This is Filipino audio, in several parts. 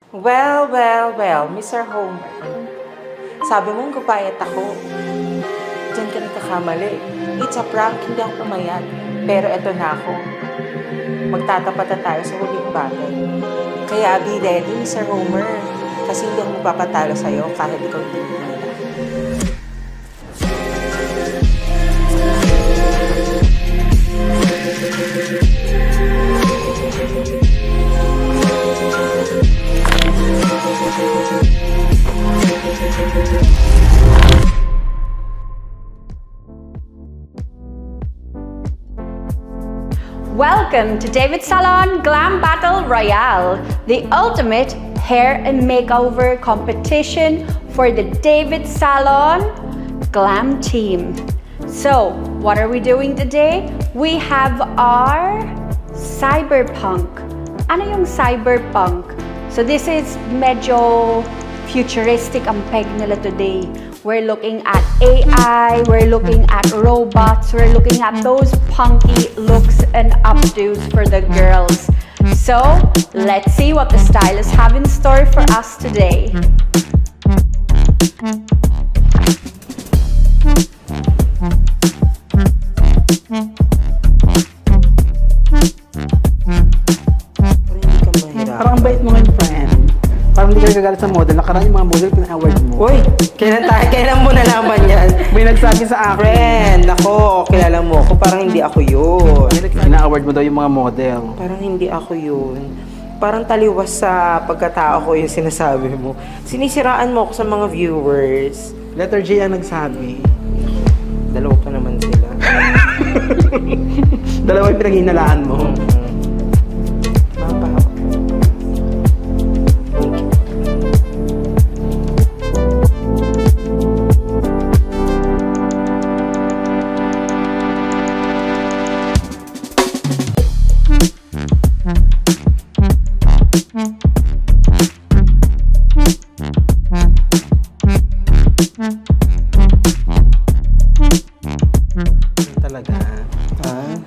Well, Mr. Homer. Sabi mong gupayat ako. Diyan ka nagkakamali. It's a prank, hindi ako pumayat. Pero eto na ako. Magtatapat na tayo sa huling bagay. Kaya be ready, Mr. Homer. Kasi hindi ako magpapatalo sa'yo kahit ikaw hindi mo nila. Welcome to David Salon Glam Battle Royale, the ultimate hair and makeover competition for the David Salon Glam team. So, what are we doing today? We have our cyberpunk. Ano yung cyberpunk? So this is medyo futuristic ang peg nila today. We're looking at AI, we're looking at robots, we're looking at those punky looks and updos for the girls. So, let's see what the stylists have in store for us today. Parang ang bait mo ngayon, friend. Parang hindi ka nagagalit sa model. Nakaraan yung mga model, pina-award mo. Uy! Kailan mo nalaman yan? May nagsabi sa akin. Friend, ako, kilala mo ako. Parang hindi ako yun. Pina-award mo daw yung mga model. Parang hindi ako yun. Parang taliwas sa pagkatao ko yung sinasabi mo. Sinisiraan mo ako sa mga viewers. Letter J ang nagsabi. Dalawa pa naman sila. Dalawa yung pinaghinalaan mo. Talaga?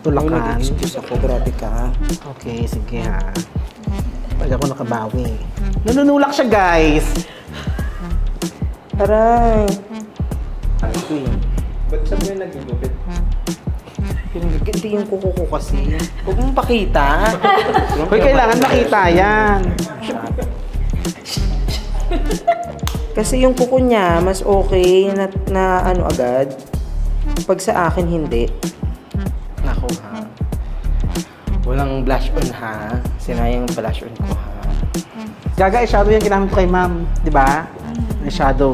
Tulakan? Ay, nag-excuse ako. Grabe ka. Okay, sige ha. Pag ako nakabawi. Nanunulak siya, guys! Aray. Ba't siya mo yung nagigupit? Hindi yung kuko ko kasi. Huwag mong pakita. Hoy, kailangan makita yan. Kasi yung kuko niya, mas okay na ano agad. Pag sa akin, hindi. Nako ha. Walang blush on ha. Sinayang yung blush on ko, ha? Gaga, eyeshadow yung ginamit ko kay ma'am. Di ba? Eyeshadow.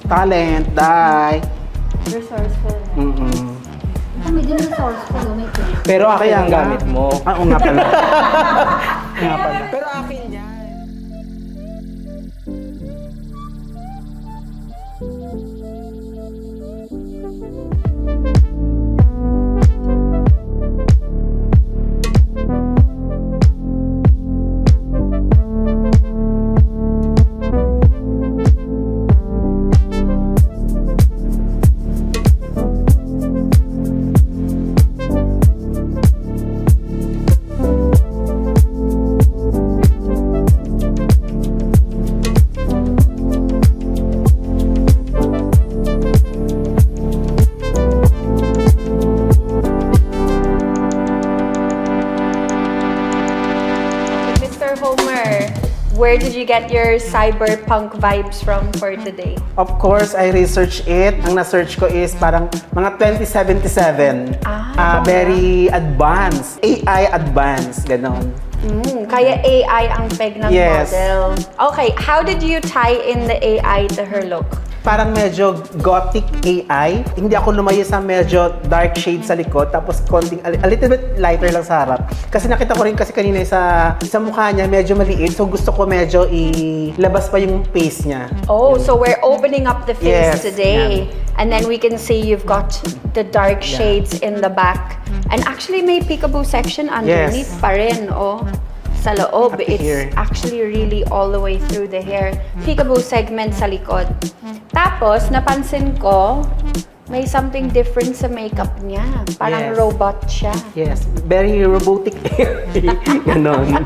Talent, dye. Resourceful. Medyo resourceful. Pero akin ang gamit mo. Oo nga pala. nga pala. Pero akin yan. Where did you get your cyberpunk vibes from for today? Of course, I researched it. Ang na-search ko is parang mga 2077. Very advanced. AI advanced. Ganon. Kaya AI ang peg ng model. Okay, how did you tie in the AI to her look? Parang medyo gothic AI. Hindi ako lumayo sa medyo dark shade sa likod. Tapos konting, a little bit lighter lang sa harap. Kasi nakita ko rin kasi kanina sa mukha niya, medyo maliit. So gusto ko medyo ilabas pa yung face niya. Oh, so we're opening up the face today. Yeah. And then we can see you've got the dark shades in the back. And actually may peekaboo section underneath pa rin, oh. Sa loob, it's actually really all the way through the hair. Peekaboo segment sa likod. Tapos, napansin ko, May something different sa makeup niya. Parang Yes. robot siya. Yes, very robotic. Ganon.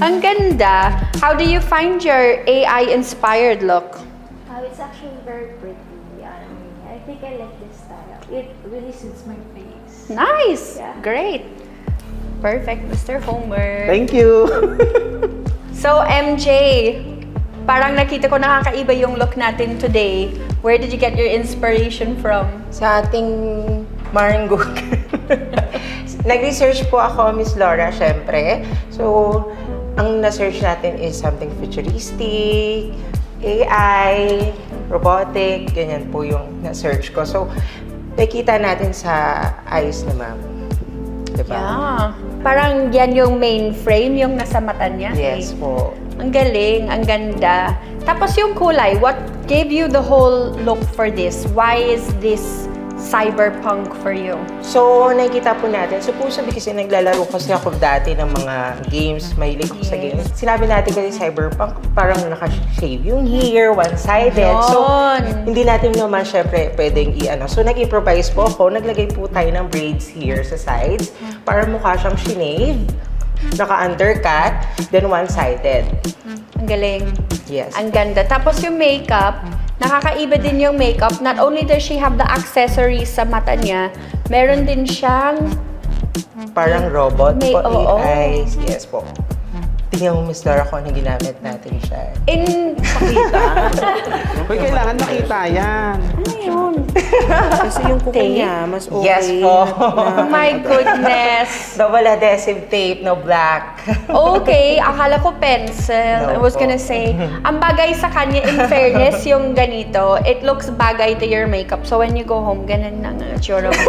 Ang ganda. How do you find your AI-inspired look? It's actually very pretty. I think I like this style. It really suits my face. Nice! Yeah. Great! Perfect, Mr. Homer. Thank you. So, MJ, parang nakita ko nakakaiba yung look natin today. Where did you get your inspiration from? Sa ating Maringgo. Nag-research po ako, Miss Laura, syempre. So, ang na-search natin is something futuristic, AI, robotic, ganyan po yung na-search ko. So, nakita natin sa eyes ni ma'am. Diba? Yeah. Parang yan yung main frame, yung nasa mata niya. Yes po. Ang galing, ang ganda. Tapos yung kulay, what gave you the whole look for this? Why is this cyberpunk for you? So, nakikita po natin, supposedly kasi naglalaro kasi ako dati ng mga games, mahilig ako sa games. Sinabi natin kasi cyberpunk, parang naka-shave yung hair, one-sided. So, Yun. hindi natin naman syempre pwedeng i-ano. So, nag-improvise po ako, naglagay po tayo ng braids here sa sides, para mukha siyang shinave, naka-undercut, then one-sided. Ang galing. Yes. Ang ganda. Tapos yung makeup, nakakaiba din yung makeup. Not only does she have the accessories sa mata niya, meron din siyang Parang robot May- po, oo. AI. Yes po. Tingnan mo, Miss Laura, kung ano ginamit natin siya. in... Pakita. Uy, kailangan makita yan. Ano yun? Kasi yung kuko Tape? niya, mas okay. Yes po. Oh my goodness. Double adhesive tape, no black. Okay, akala ko pencil. I No was po. gonna say, ang bagay sa kanya, in fairness, yung ganito, it looks bagay to your makeup. So when you go home, ganun lang ang itsura mo.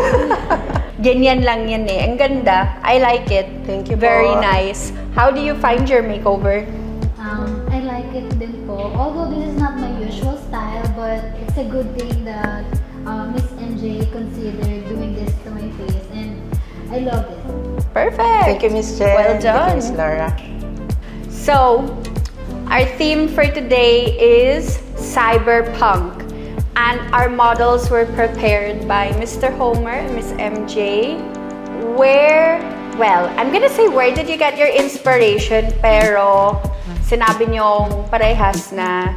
Ganyan lang yan eh. Ang ganda. I like it. Thank you po. Very nice. How do you find your makeover? I like it din po. Although this is not my usual style, but it's a good thing that Miss MJ considered doing this to my face, and I love it. Perfect. Thank you, Miss Jen. Well Thank you, done. Miss Laura. So, our theme for today is cyberpunk. And our models were prepared by Mr. Homer and Miss MJ. Well, I'm gonna say where did you get your inspiration, pero sinabi niyong parehas na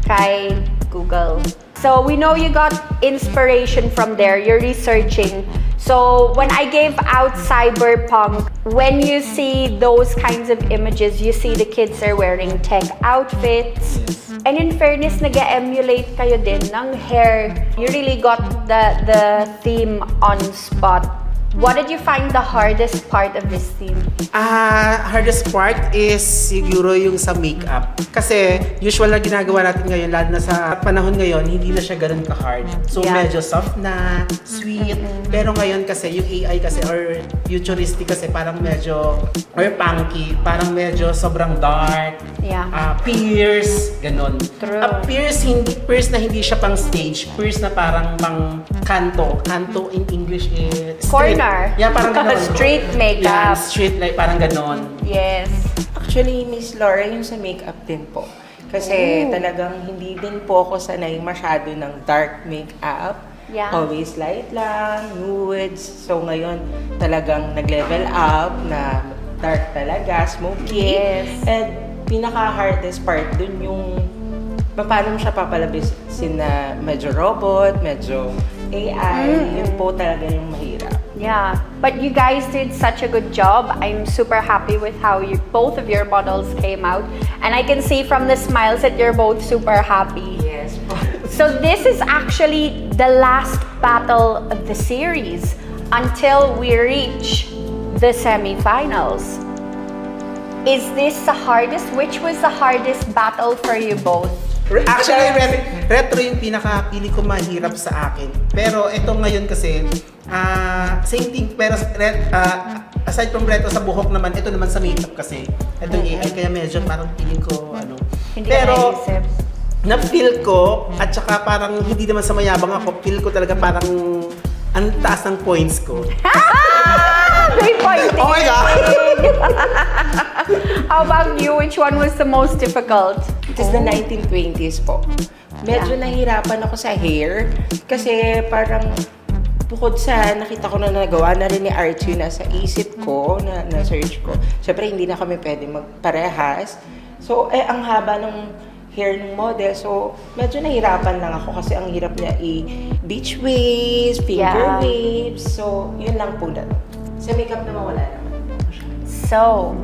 kay Google. So we know you got inspiration from there, you're researching. So when I gave out cyberpunk, when you see those kinds of images, you see the kids are wearing tech outfits. And in fairness, nag-emulate kayo din ng hair. You really got the theme on spot. What did you find the hardest part of this theme? Hardest part is siguro yung sa makeup. Kasi usual na ginagawa natin ngayon, lalo na sa panahon ngayon, hindi na siya ganun ka-hard. So Yeah. medyo soft na, sweet. Pero ngayon kasi, yung AI kasi, or futuristic kasi, parang medyo, or punky, parang medyo sobrang dark. Yeah. Pierce, ganun. True. Pierce na hindi siya pang stage, pierce na parang pang kanto. Kanto in English is street. Corner. Yeah, parang ganun. Street makeup. Yeah, street like parang ganon. Yes. Actually, Miss Laura, yung sa makeup din po. Kasi talagang hindi din po ako sanay masyado ng dark makeup. Yeah. Always light lang, nudes. So ngayon, talagang nag-level up na dark talaga, smoky. Yes. And pinaka-hardest part dun yung paano mo siya papalabisin na medyo robot, medyo AI. Yun po talaga yung mahirap. Yeah, but you guys did such a good job. I'm super happy with how both of your models came out. And I can see from the smiles that you're both super happy. Yes po. So this is actually the last battle of the series until we reach the semifinals. Is this the hardest? Which was the hardest battle for you both? Actually, retro yung pinaka-pili ko mahirap sa akin. Pero ito ngayon kasi, same thing. Pero aside from retro sa buhok naman, ito naman sa makeup kasi. Ito yung AI, kaya medyo parang feeling ko, ano. Hindi ka Pero, naisip. na-feel ko, at saka parang hindi naman sa mayabang ako, feel ko talaga parang ang taas ng points ko. Great pointing! Oh my God! How about you? Which one was the most difficult? It is the 1920s po. medyo nahirapan ako sa hair. Kasi parang bukod sa nakita ko na nagawa na rin ni Archie na sa isip ko, na search ko. Siyempre, hindi na kami pwede magparehas. So, ang haba ng hair ng model. So, medyo nahirapan lang ako kasi ang hirap niya beach waves, finger waves. So, yun lang po na. Sa makeup naman wala naman. So,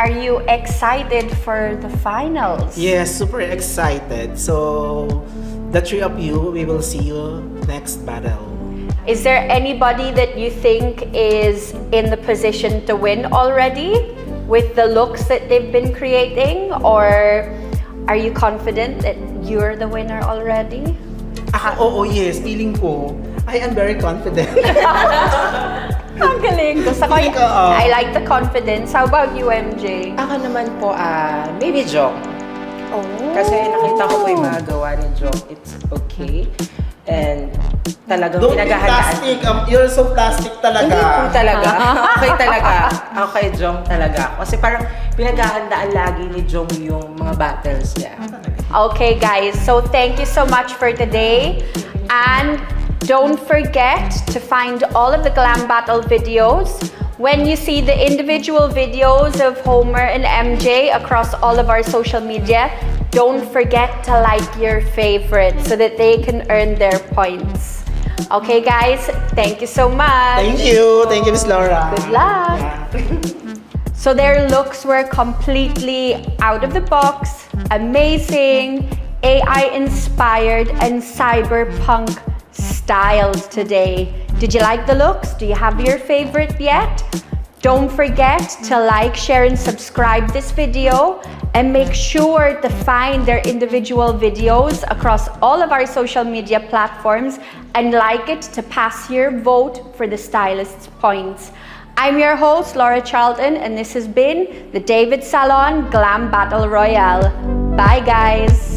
are you excited for the finals? Yes, super excited. So, the three of you, we will see you next battle. Is there anybody that you think is in the position to win already with the looks that they've been creating? Or are you confident that you're the winner already? Oo, yes. Feeling ko, I am very confident. Ang galing. Gusto ko, I like the confidence. How about you, MJ? Ako naman po, maybe Jong. Oh. Kasi nakita ko po yung mga gawa ni Jong. It's okay. And talagang Don't be pinaghahandaan. plastic. You're so plastic talaga. Hindi po talaga. Okay talaga. Okay, Jong talaga. Kasi parang pinaghahandaan lagi ni Jong yung mga battles niya. Okay, guys. So thank you so much for today. And don't forget to find all of the Glam Battle videos. When you see the individual videos of Homer and MJ across all of our social media, don't forget to like your favorites so that they can earn their points. Okay, guys, thank you so much. Thank you. Thank you, Miss Laura. Good luck. So their looks were completely out of the box, amazing, AI-inspired, and cyberpunk styled today. Did you like the looks? Do you have your favorite yet? Don't forget to like, share, and subscribe this video, and make sure to find their individual videos across all of our social media platforms and like it to pass your vote for the stylist's points. I'm your host, Laura Charlton, and this has been the David Salon Glam Battle Royale. Bye, guys.